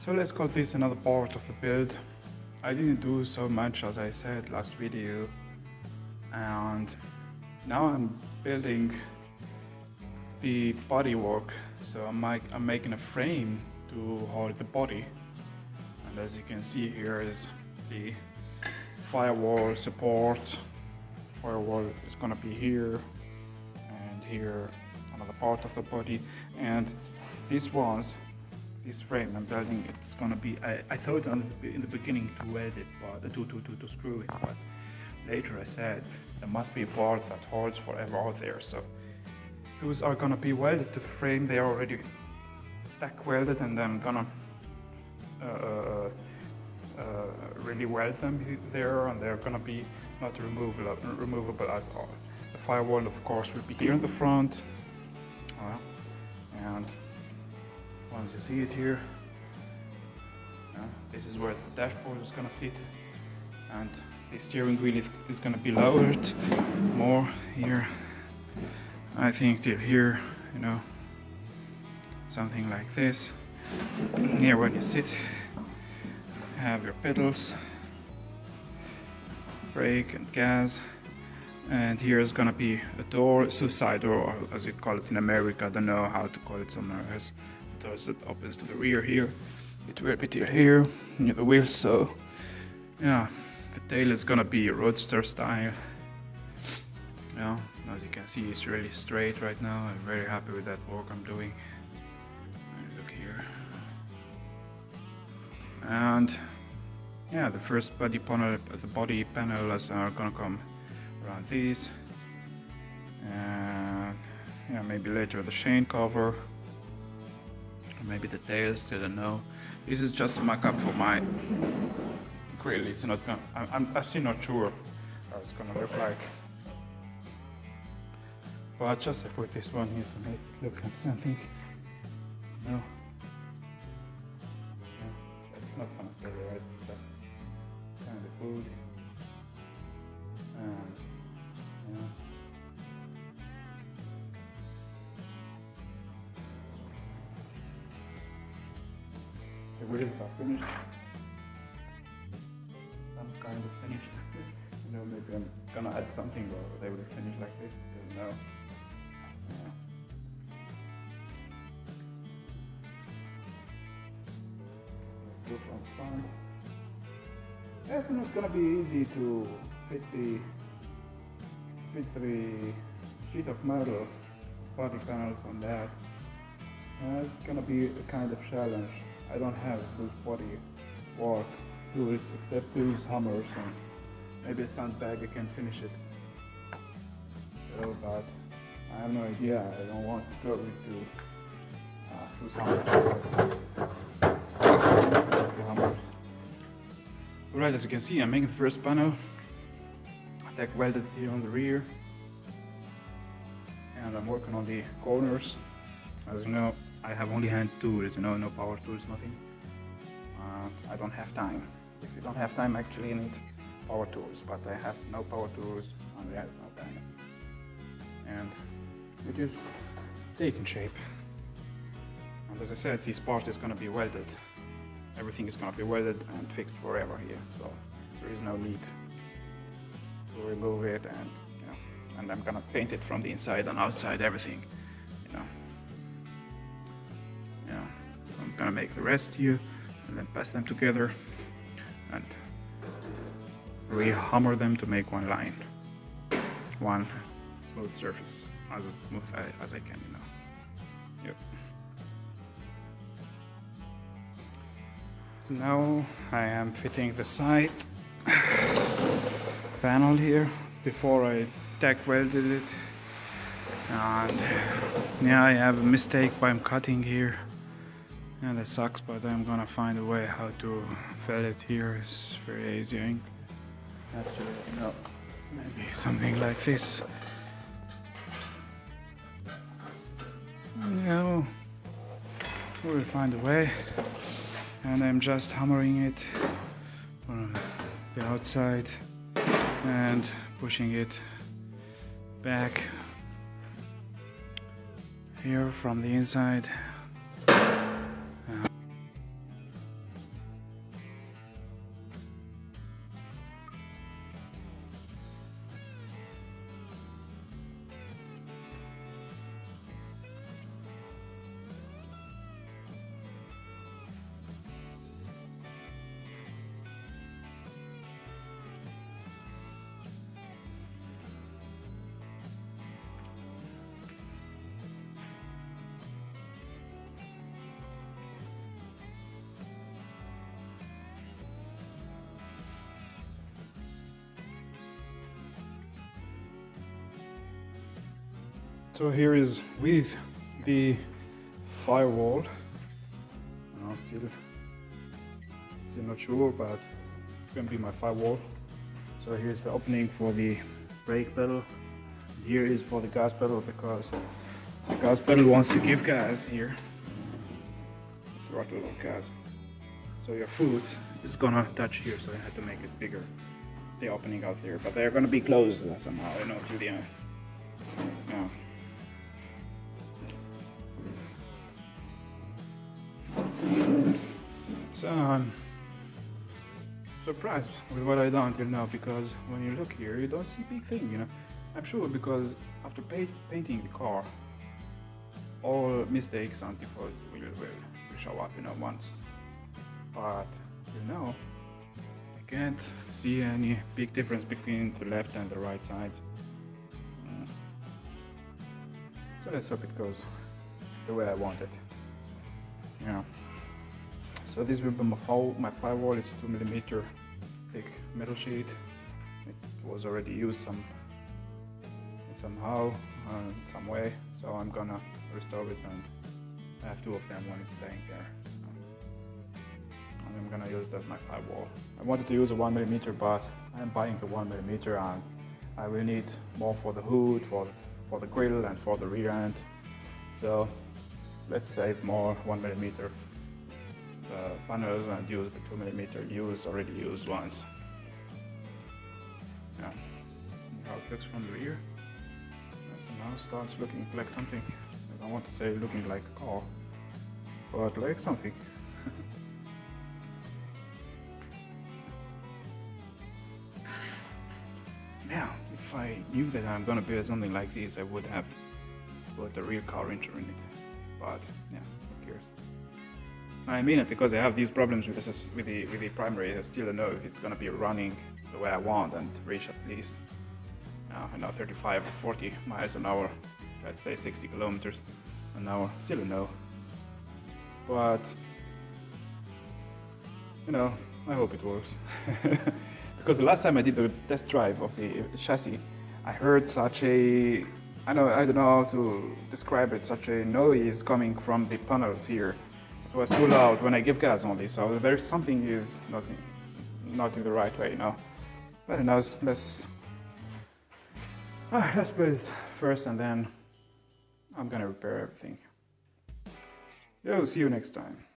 So let's call this another part of the build. I didn't do so much as I said last video, and now I'm building the bodywork. So I'm making a frame to hold the body, and as you can see here is the firewall support. Firewall is gonna be here, and here another part of the body, and this frame I'm building, it's gonna be, I thought in the beginning to weld it, but to screw it, but later I said there must be a part that holds forever out there. So those are gonna be welded to the frame. They are already tack welded, and then I'm gonna really weld them there, and they're gonna be not removable at all. The firewall, of course, will be here in the front, and once you see it here, this is where the dashboard is gonna sit, and the steering wheel is gonna be lowered more here. I think till here, you know, something like this. Here, when you sit, have your pedals, brake and gas, and here is gonna be a door, suicide door, or as you call it in America. I don't know how to call it somewhere else. Doors that opens to the rear here. It will be till here near the wheels. So yeah, the tail is gonna be roadster style. Yeah, as you can see, it's really straight right now. I'm very happy with that work I'm doing. Look here, and yeah, the first body panels are gonna come around these, and yeah, maybe later the chain cover. Maybe the tail, still don't know. This is just a mock-up for my grill. It's not gonna, I'm still not sure how it's gonna look like. But just I put this one here to make it look like something. No. It's not gonna stay there, it's just kind of food. Yeah. The wheels are finished. I'm kind of finished. You know, maybe I'm gonna add something, or they will finish like this. I don't know. Go from front. It's not gonna be easy to fit the sheet of metal body panels on that. It's gonna be a kind of challenge. I don't have those body work tools except those hammers, and maybe a sandbag I can finish it. So, but I have no idea. I don't want to go into those hammers. Alright, as you can see, I'm making the first panel. Tack welded here on the rear, and I'm working on the corners. As you know, I have only hand tools, you know, no power tools, nothing. I don't have time. If you don't have time, actually you need power tools, but I have no power tools and I have no time. And it is taking shape. And as I said, this part is going to be welded. Everything is going to be welded and fixed forever here, so there is no need to remove it, and you know, and I'm going to paint it from the inside and outside, everything, you know. Yeah, so I'm gonna make the rest here and then pass them together and re-hammer them to make one line, one smooth surface, as smooth as I can, you know. Yep. So now I am fitting the side panel here. Before I tack welded it, and yeah, I have a mistake by cutting here. Yeah, that sucks, but I'm gonna find a way how to fill it here. It's very easy. Actually, no, maybe something like this. Yeah, we'll find a way. And I'm just hammering it from the outside and pushing it back here from the inside. So here is with the Firewall. I'm still not sure, but it's gonna be my Firewall. So here's the opening for the brake pedal. Here is for the gas pedal, because the gas pedal wants to give gas here. Throttle or gas. So your foot is gonna touch here, so I had to make it bigger. The opening out there, but they're gonna be closed somehow, you know, to the end. Yeah. So I'm surprised with what I done till now, because when you look here, you don't see big thing, you know. I'm sure because after painting the car, all mistakes on default will show up, you know, once. But you know, I can't see any big difference between the left and the right sides. So let's hope it goes the way I want it. Yeah. So this will be my Firewall. It's 2mm thick metal sheet. It was already used somehow, some way. So I'm gonna restore it, and I have two of them. One is staying there, and I'm gonna use it as my Firewall. I wanted to use a 1mm, but I'm buying the 1mm, and I will need more for the hood, for the grill, and for the rear end. So let's save more 1mm panels and use the 2mm already used ones. Yeah, how it looks from the rear. Somehow starts looking like something. I don't want to say looking like a car, but like something. Now, if I knew that I'm gonna build something like this, I would have put a real car wrencher in it. But yeah, who cares? I mean it because I have these problems with the primary. I still don't know if it's gonna be running the way I want and reach at least I know 35 or 40 miles an hour. Let's say 60 kilometers an hour. Still don't know. But you know, I hope it works. Because the last time I did the test drive of the chassis, I heard such a I don't know how to describe it. Such a noise coming from the panels here. It was too loud when I give gas only, so there's something is not in the right way, you know. But you know, let's put it first, and then I'm gonna repair everything. Yo, see you next time.